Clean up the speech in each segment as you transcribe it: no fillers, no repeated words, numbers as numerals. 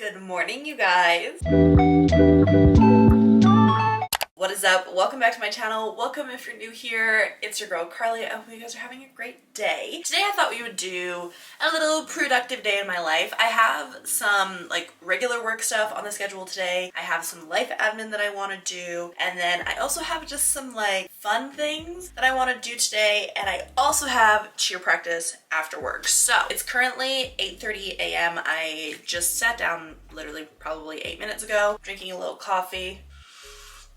Good morning, you guys. What is up? Welcome back to my channel. Welcome if you're new here. It's your girl Carly. I hope you guys are having a great day. Today I thought we would do a little productive day in my life. I have some like regular work stuff on the schedule today. I have some life admin that I want to do, and then I also have just some like fun things that I want to do today, and I also have cheer practice after work. So it's currently 8:30 a.m. I just sat down literally probably 8 minutes ago, drinking a little coffee.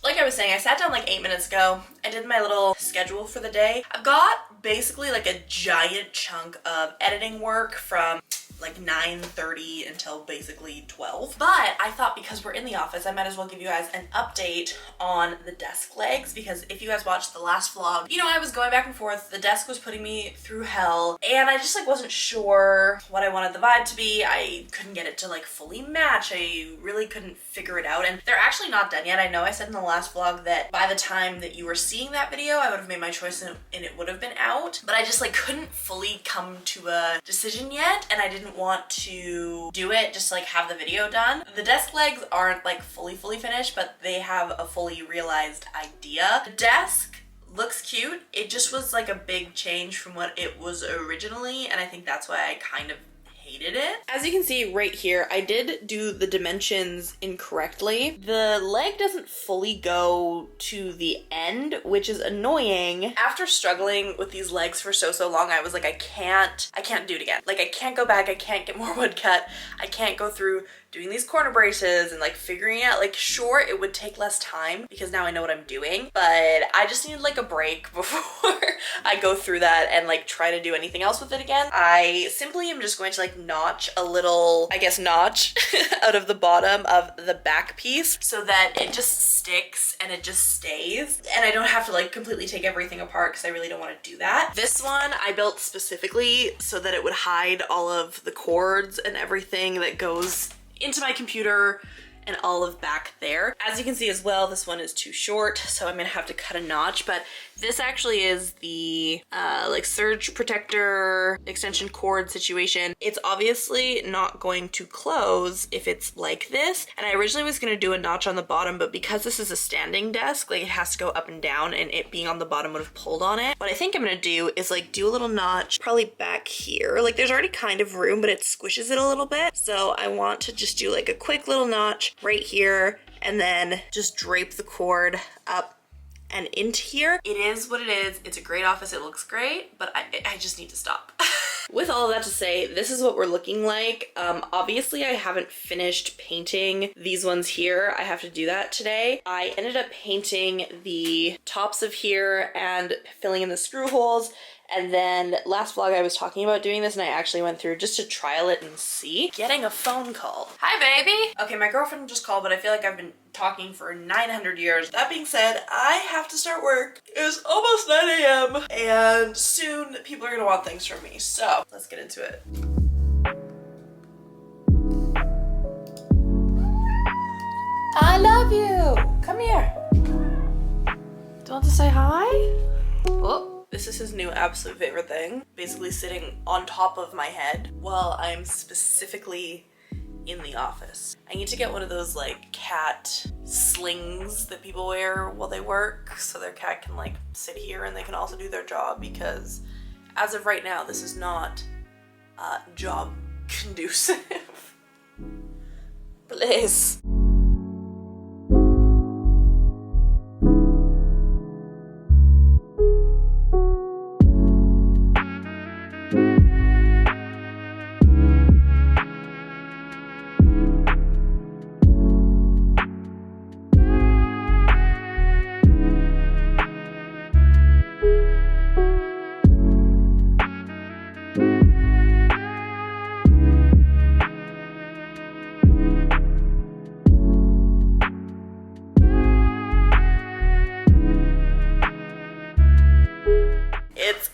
Like I was saying, I sat down like 8 minutes ago. I did my little schedule for the day. I've got basically like a giant chunk of editing work from like 9:30 until basically 12. But I thought because we're in the office, I might as well give you guys an update on the desk legs, because if you guys watched the last vlog, you know, I was going back and forth. The desk was putting me through hell, and I just like wasn't sure what I wanted the vibe to be. I couldn't get it to like fully match. I really couldn't figure it out, and they're actually not done yet. I know I said in the last vlog that by the time that you were seeing that video, I would have made my choice and it would have been out, but I just like couldn't fully come to a decision yet, and I didn't want to do it just like have the video done. The desk legs aren't like fully finished, but they have a fully realized idea. The desk looks cute. It just was like a big change from what it was originally, and I think that's why I kind of hated it. As you can see right here, I did do the dimensions incorrectly. The leg doesn't fully go to the end, which is annoying. After struggling with these legs for so long, I was like, I can't do it again. Like, I can't go back, I can't get more wood cut, I can't go through doing these corner braces and like figuring out, like, sure, it would take less time because now I know what I'm doing, but I just need like a break before I go through that and like try to do anything else with it again. I simply am just going to like notch a little, I guess, notch out of the bottom of the back piece so that it just sticks and it just stays, and I don't have to like completely take everything apart because I really don't want to do that. This one I built specifically so that it would hide all of the cords and everything that goes into my computer and all of back there. As you can see as well, this one is too short, so I'm gonna have to cut a notch, but this actually is the like surge protector extension cord situation. It's obviously not going to close if it's like this, and I originally was gonna do a notch on the bottom, but because this is a standing desk, like it has to go up and down, and it being on the bottom would have pulled on it. What I think I'm gonna do is like do a little notch probably back here. Like there's already kind of room, but it squishes it a little bit, so I want to just do like a quick little notch right here and then just drape the cord up and into here. It is what it is. It's a great office. It looks great, but I just need to stop. With all of that to say, this is what we're looking like. Obviously I haven't finished painting these ones here. I have to do that today. I ended up painting the tops of here and filling in the screw holes. And then last vlog I was talking about doing this, and I actually went through just to trial it and see. Getting a phone call. Hi, baby. Okay, my girlfriend just called, but I feel like I've been talking for 900 years. That being said, I have to start work. It's almost 9 a.m. and soon people are gonna want things from me. So let's get into it. I love you. Come here. Do you want to say hi? Oh. This is his new absolute favorite thing. Basically sitting on top of my head while I'm specifically in the office. I need to get one of those like cat slings that people wear while they work so their cat can like sit here and they can also do their job, because as of right now, this is not job conducive. Please.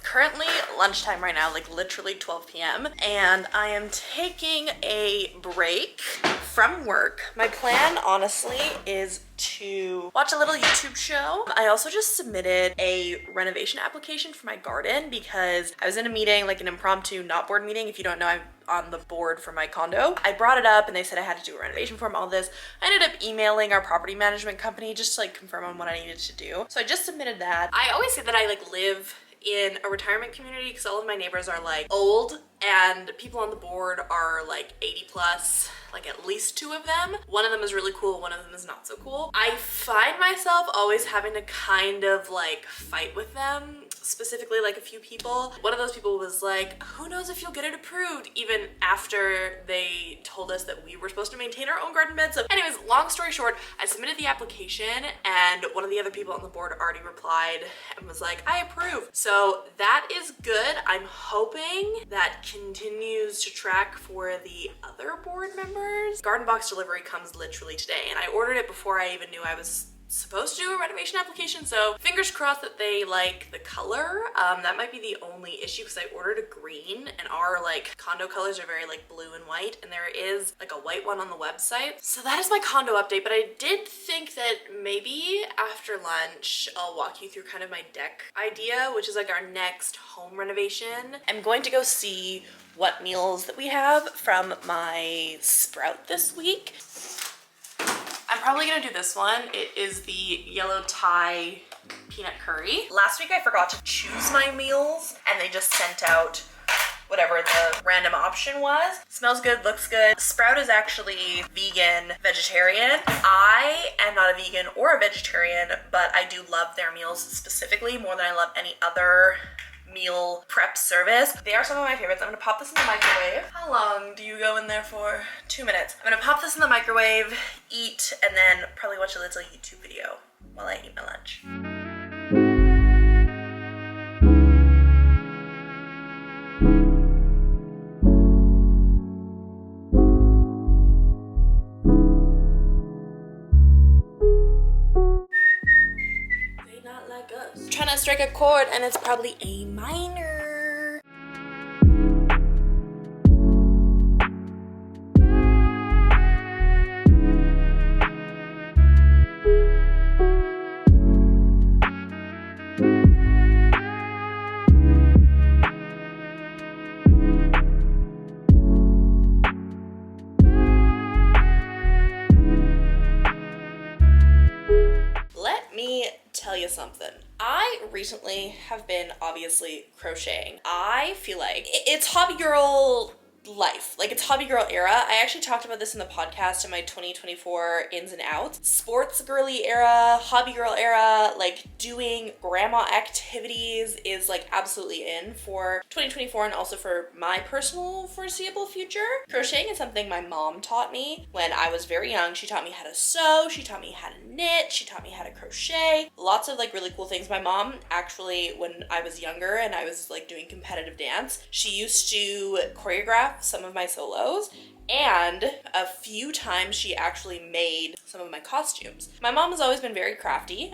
Currently lunchtime right now, like literally 12 p.m. and I am taking a break from work. My plan, honestly, is to watch a little YouTube show. I also just submitted a renovation application for my garden because I was in a meeting, like an impromptu not board meeting. If you don't know, I'm on the board for my condo. I brought it up and they said I had to do a renovation form, all this. I ended up emailing our property management company just to like confirm on what I needed to do. So I just submitted that. I always say that I like live in a retirement community because all of my neighbors are like old and people on the board are like 80 plus, like at least 2 of them. One of them is really cool, one of them is not so cool. I find myself always having to kind of like fight with them, specifically like a few people. One of those people was like, who knows if you'll get it approved, even after they told us that we were supposed to maintain our own garden bed. So anyways, long story short, I submitted the application and one of the other people on the board already replied and was like, I approve. So that is good. I'm hoping that continues to track for the other board members. Garden box delivery comes literally today and I ordered it before I even knew I was supposed to do a renovation application, so fingers crossed that they like the color. That might be the only issue because I ordered a green and our like condo colors are very like blue and white and there is like a white one on the website. So that is my condo update, but I did think that maybe after lunch I'll walk you through kind of my deck idea, which is like our next home renovation. I'm going to go see what meals that we have from my sprout this week. I'm probably gonna do this one. It is the yellow Thai peanut curry. Last week I forgot to choose my meals and they just sent out whatever the random option was. Smells good, looks good. Sprout is actually vegan, vegetarian. I am not a vegan or a vegetarian, but I do love their meals specifically more than I love any other meal prep service. They are some of my favorites. I'm gonna pop this in the microwave. How long do you go in there for? 2 minutes. I'm gonna pop this in the microwave, eat, and then probably watch a little YouTube video while I eat my lunch. Trying to strike a chord and it's probably A minor. Let me tell you something. I recently have been obviously crocheting. I feel like it's hobby girl life. Like it's hobby girl era. I actually talked about this in the podcast in my 2024 ins and outs. Sports girly era, hobby girl era, like doing grandma activities is like absolutely in for 2024 and also for my personal foreseeable future. Crocheting is something my mom taught me when I was very young. She taught me how to sew, she taught me how to knit, she taught me how to crochet. Lots of like really cool things. My mom actually, when I was younger and I was like doing competitive dance, she used to choreograph some of my solos, and a few times she actually made some of my costumes. My mom has always been very crafty.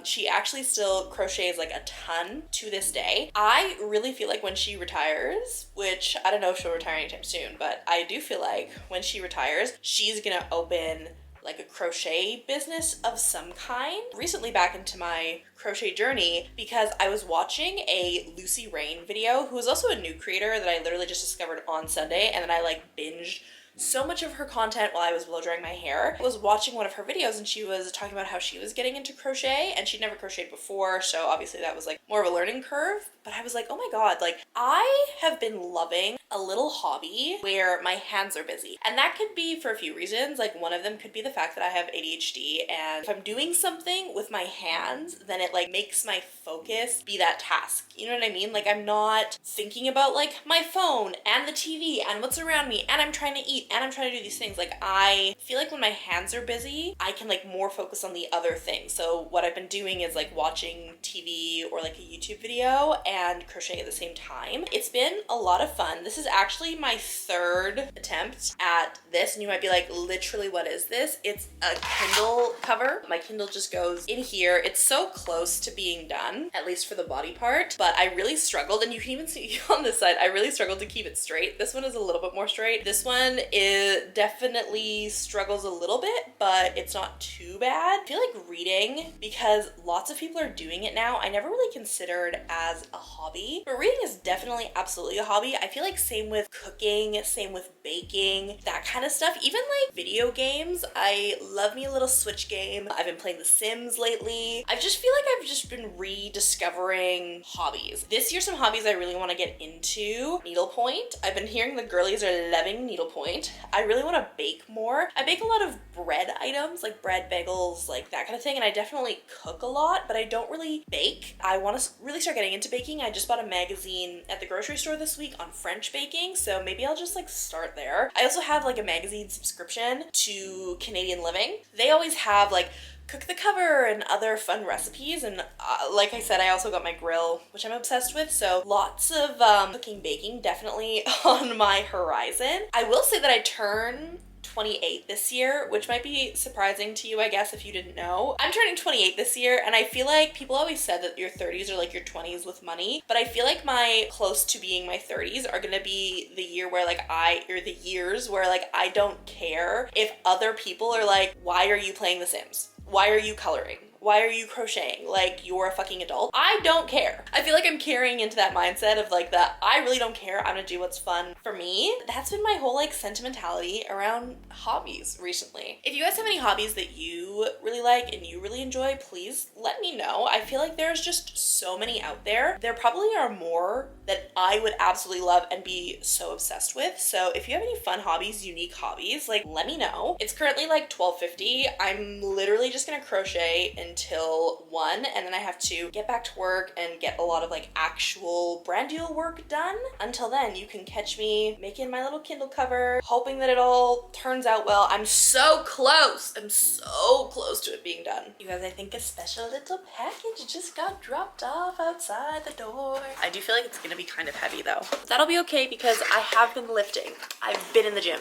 She actually still crochets like a ton to this day. I really feel like when she retires, which I don't know if she'll retire anytime soon, but I do feel like when she retires, she's gonna open like a crochet business of some kind. Recently back into my crochet journey because I was watching a Lucy Rain video, who is also a new creator that I literally just discovered on Sunday, and then I like binged so much of her content while I was blow drying my hair. I was watching one of her videos and she was talking about how she was getting into crochet and she'd never crocheted before, so obviously that was like more of a learning curve. But I was like, oh my god, like I have been loving a little hobby where my hands are busy. And that could be for a few reasons. Like one of them could be the fact that I have ADHD, and if I'm doing something with my hands, then it like makes my focus be that task. You know what I mean? Like I'm not thinking about like my phone and the TV and what's around me and I'm trying to eat and I'm trying to do these things. Like I feel like when my hands are busy, I can like more focus on the other things. So what I've been doing is like watching TV or like a YouTube video and crocheting at the same time. It's been a lot of fun. This is actually my 3rd attempt at this, and you might be like, literally what is this? It's a Kindle cover. My Kindle just goes in here. It's so close to being done, at least for the body part, but I really struggled, and you can even see on this side, I really struggled to keep it straight. This one is a little bit more straight. This one it definitely struggles a little bit, but it's not too bad. I feel like reading, because lots of people are doing it now, I never really considered as a hobby, but reading is definitely absolutely a hobby. I feel like same with cooking, same with baking, that kind of stuff. Even like video games, I love me a little Switch game. I've been playing The Sims lately. I just feel like I've just been rediscovering hobbies. This year, some hobbies I really want to get into. Needlepoint. I've been hearing the girlies are loving needlepoint. I really want to bake more. I bake a lot of bread items, like bread, bagels, like that kind of thing, and I definitely cook a lot, but I don't really bake. I want to really start getting into baking. I just bought a magazine at the grocery store this week on French baking, so maybe I'll just like start there. I also have like a magazine subscription to Canadian Living. They always have like cook the cover and other fun recipes, and like I said, I also got my grill, which I'm obsessed with, so lots of cooking, baking definitely on my horizon. I will say that I turn 28 this year, which might be surprising to you, I guess, if you didn't know. I'm turning 28 this year, and I feel like people always said that your 30s are like your 20s with money, but I feel like my close to being my 30s are gonna be the year where like the years where like I don't care if other people are like, why are you playing The Sims? Why are you coloring? Why are you crocheting? Like, you're a fucking adult. I don't care. I feel like I'm carrying into that mindset of like that I really don't care. I'm gonna do what's fun for me. That's been my whole like sentimentality around hobbies recently. If you guys have any hobbies that you really like and you really enjoy, please let me know. I feel like there's just so many out there. There probably are more that I would absolutely love and be so obsessed with. So if you have any fun hobbies, unique hobbies, like let me know. It's currently like 12:50. I'm literally just gonna crochet until 1, and then I have to get back to work and get a lot of like actual brand deal work done. Until then, you can catch me making my little Kindle cover, hoping that it all turns out well. I'm so close. I'm so close to it being done. You guys, I think a special little package just got dropped off outside the door. I do feel like it's gonna be kind of heavy though. That'll be okay because I have been lifting. I've been in the gym.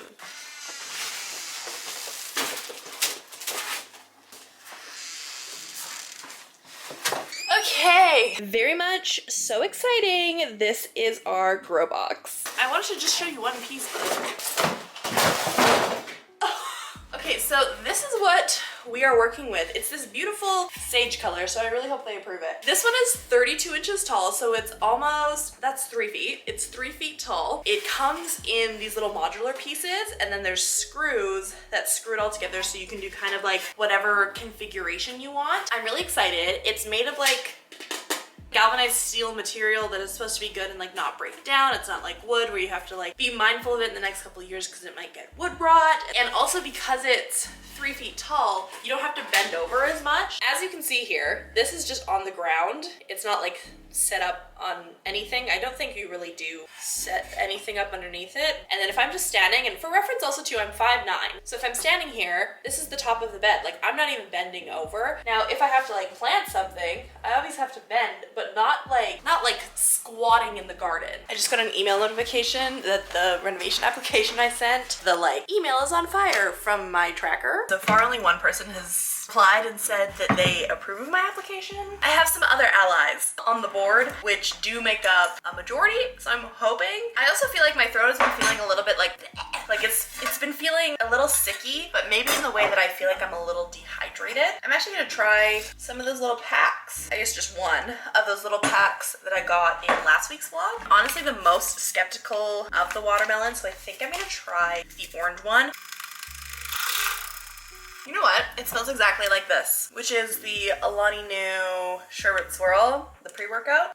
Okay, very much so exciting. This is our grow box. I wanted to just show you one piece, but okay, so this is what we are working with. It's this beautiful sage color, so I really hope they approve it. This one is 32 inches tall, so it's almost, that's 3 feet. It's 3 feet tall. It comes in these little modular pieces, and then there's screws that screw it all together so you can do kind of like whatever configuration you want. I'm really excited. It's made of like galvanized steel material that is supposed to be good and like not break down. It's not like wood where you have to like be mindful of it in the next couple of years because it might get wood rot. And also because it's 3 feet tall, you don't have to bend over as much. As you can see here, this is just on the ground. It's not like set up on anything. I don't think you really do set anything up underneath it. And then if I'm just standing, and for reference also too, I'm 5'9". So if I'm standing here, this is the top of the bed. Like I'm not even bending over. Now, if I have to like plant something, I always have to bend, but not like squatting in the garden. I just got an email notification that the renovation application I sent, the like email is on fire from my tracker. So far only one person has applied and said that they approve of my application. I have some other allies on the board which do make up a majority, so I'm hoping. I also feel like my throat has been feeling a little bit like it's been feeling a little sicky, but maybe in the way that I feel like I'm a little dehydrated. I'm actually gonna try some of those little packs. I guess just one of those little packs that I got in last week's vlog. Honestly, the most skeptical of the watermelon, so I think I'm gonna try the orange one. You know what? It smells exactly like this, which is the Alani Nu Sherbet Swirl, the pre-workout.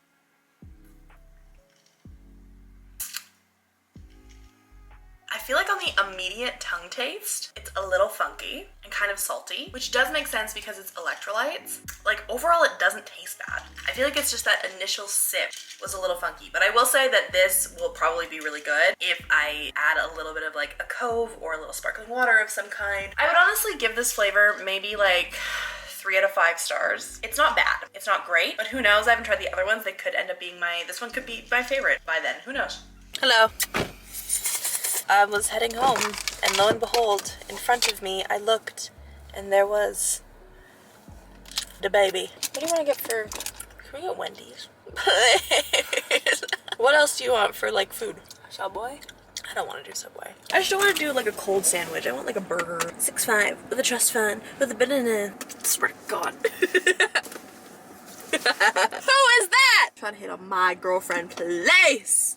I feel like on the immediate tongue taste, it's a little funky and kind of salty, which does make sense because it's electrolytes. Like overall, it doesn't taste bad. I feel like it's just that initial sip was a little funky, but I will say that this will probably be really good if I add a little bit of like a Cove or a little sparkling water of some kind. I would honestly give this flavor maybe like 3 out of 5 stars. It's not bad. It's not great, but who knows? I haven't tried the other ones. They could end up being this one could be my favorite by then. Who knows? Hello. I was heading home, and lo and behold, in front of me, I looked, and there was the baby. What do you want to get for, can we get Wendy's? What else do you want for, like, food? Subway? I don't want to do Subway. I just don't want to do like a cold sandwich. I want like a burger. 6'5" with a trust fund with a banana. Swear to God. Who is that? Trying to hit on my girlfriend, please.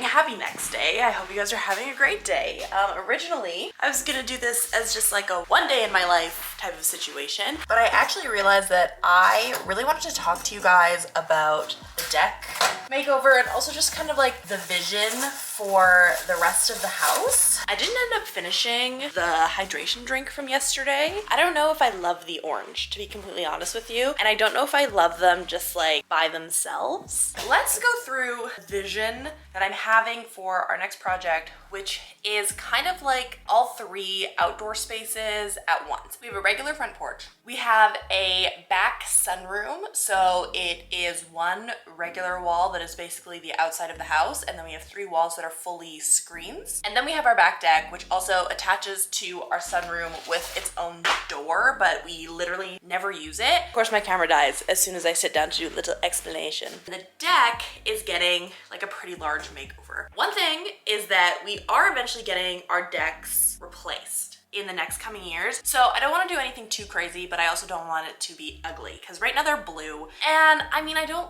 Happy next day. I hope you guys are having a great day. Originally, I was gonna do this as just like a one day in my life type of situation, but I actually realized that I really wanted to talk to you guys about the deck makeover and also just kind of like the vision for the rest of the house. I didn't end up finishing the hydration drink from yesterday. I don't know if I love the orange, to be completely honest with you, and I don't know if I love them just like by themselves. Let's go through the vision that I'm having for our next project, which is kind of like all three outdoor spaces at once. We have a regular front porch. We have a back sunroom, so it is one regular wall that is basically the outside of the house, and then we have three walls that are fully screens. And then we have our back deck, which also attaches to our sunroom with its own door, but we literally never use it. Of course, my camera dies as soon as I sit down to do a little explanation. The deck is getting like a pretty large makeover. One thing is that we are eventually getting our decks replaced in the next coming years. So I don't want to do anything too crazy, but I also don't want it to be ugly because right now they're blue. And I mean, I don't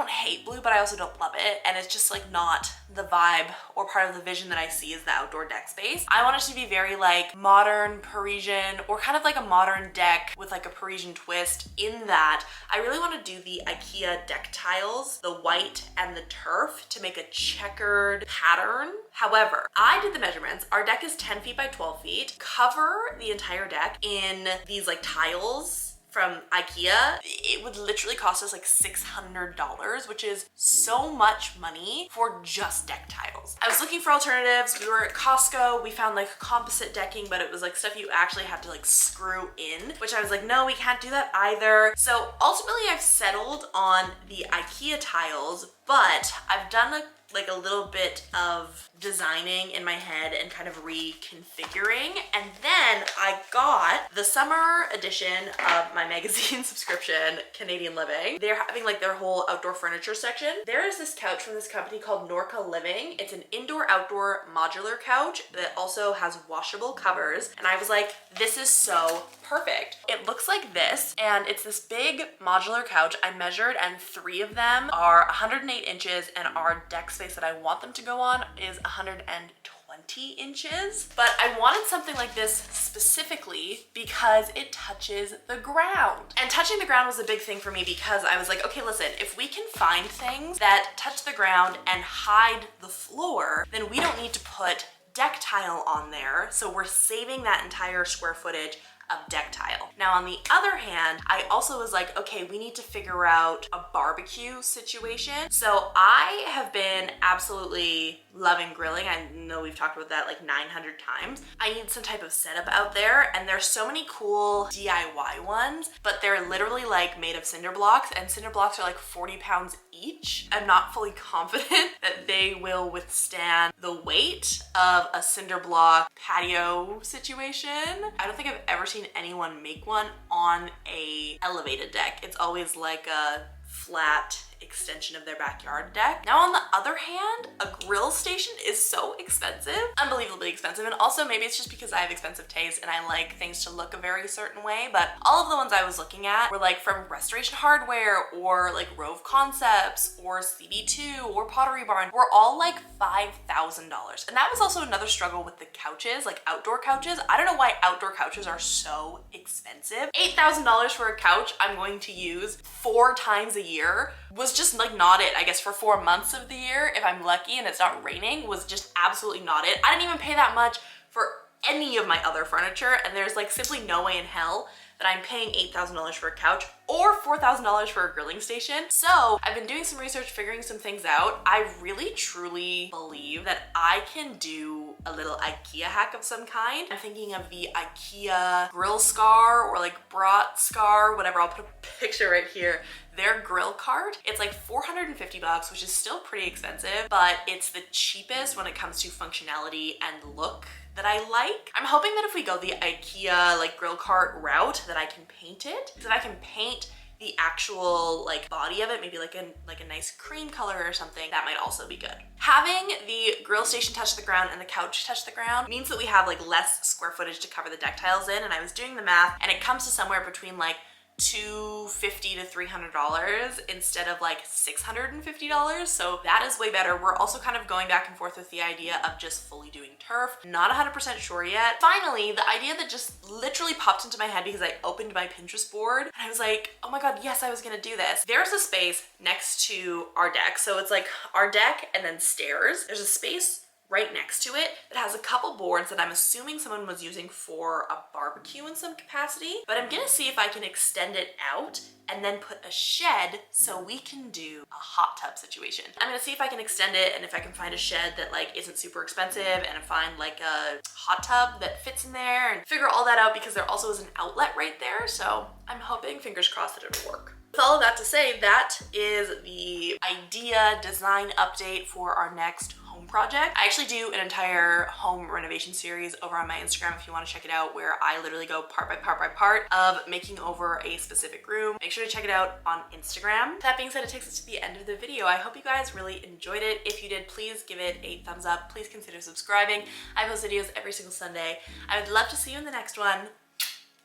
hate blue, but I also don't love it. And it's just like not the vibe or part of the vision that I see as the outdoor deck space. I want it to be very like modern Parisian or kind of like a modern deck with like a Parisian twist in that I really want to do the IKEA deck tiles, the white and the turf, to make a checkered pattern. However, I did the measurements. Our deck is 10 feet by 12 feet. Cover the entire deck in these like tiles from IKEA. It would literally cost us like $600, which is so much money for just deck tiles. I was looking for alternatives. We were at Costco. We found like composite decking, but it was like stuff you actually had to like screw in, which I was like, no, we can't do that either. So ultimately I've settled on the IKEA tiles, but I've done like a little bit of designing in my head and kind of reconfiguring. And then I got the summer edition of my magazine subscription, Canadian Living. They're having like their whole outdoor furniture section. There is this couch from this company called Norca Living. It's an indoor-outdoor modular couch that also has washable covers. And I was like, this is so perfect. It looks like this, and it's this big modular couch. I measured, and 3 of them are 108 inches, and our deck space that I want them to go on is 120 inches. But I wanted something like this specifically because it touches the ground. And touching the ground was a big thing for me because I was like, okay, listen, if we can find things that touch the ground and hide the floor, then we don't need to put deck tile on there. So we're saving that entire square footage of deck tile. Now, on the other hand, I also was like, okay, we need to figure out a barbecue situation. So I have been absolutely loving grilling. I know we've talked about that like 900 times. I need some type of setup out there, and there's so many cool DIY ones, but they're literally like made of cinder blocks, and cinder blocks are like 40 pounds each. I'm not fully confident that they will withstand the weight of a cinder block patio situation. I don't think I've ever seen anyone make one on a elevated deck. It's always like a flat extension of their backyard deck. Now, on the other hand, a grill station is so expensive, unbelievably expensive. And also maybe it's just because I have expensive taste and I like things to look a very certain way, but all of the ones I was looking at were like from Restoration Hardware or like Rove Concepts or CB2 or Pottery Barn, were all like $5,000. And that was also another struggle with the couches, like outdoor couches. I don't know why outdoor couches are so expensive. $8,000 for a couch I'm going to use 4 times a year was just like not it. I guess for 4 months of the year, if I'm lucky and it's not raining, was just absolutely not it. I didn't even pay that much for any of my other furniture, and there's like simply no way in hell that I'm paying $8,000 for a couch or $4,000 for a grilling station. So I've been doing some research, figuring some things out. I really truly believe that I can do a little IKEA hack of some kind. I'm thinking of the IKEA grill scar or like brat scar, whatever. I'll put a picture right here. Their grill cart, it's like $450, which is still pretty expensive, but it's the cheapest when it comes to functionality and look that I like. I'm hoping that if we go the IKEA like grill cart route that I can paint it, that I can paint the actual like body of it, maybe like a nice cream color or something. That might also be good. Having the grill station touch the ground and the couch touch the ground means that we have like less square footage to cover the deck tiles in, and I was doing the math and it comes to somewhere between like $250 to $300 instead of like $650. So that is way better. We're also kind of going back and forth with the idea of just fully doing turf. Not 100% sure yet. Finally, the idea that just literally popped into my head because I opened my Pinterest board and I was like, oh my God, yes, I was gonna do this. There's a space next to our deck. So it's like our deck and then stairs. There's a space right next to it that has a couple boards that I'm assuming someone was using for a barbecue in some capacity, but I'm gonna see if I can extend it out and then put a shed so we can do a hot tub situation. I'm gonna see if I can extend it and if I can find a shed that like isn't super expensive and find like a hot tub that fits in there and figure all that out, because there also is an outlet right there. So I'm hoping, fingers crossed, that it'll work. With all of that to say, that is the idea design update for our next home project. I actually do an entire home renovation series over on my Instagram if you want to check it out, where I literally go part by part by part of making over a specific room. Make sure to check it out on Instagram. That being said, it takes us to the end of the video. I hope you guys really enjoyed it. If you did, please give it a thumbs up. Please consider subscribing. I post videos every single Sunday. I would love to see you in the next one.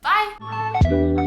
Bye!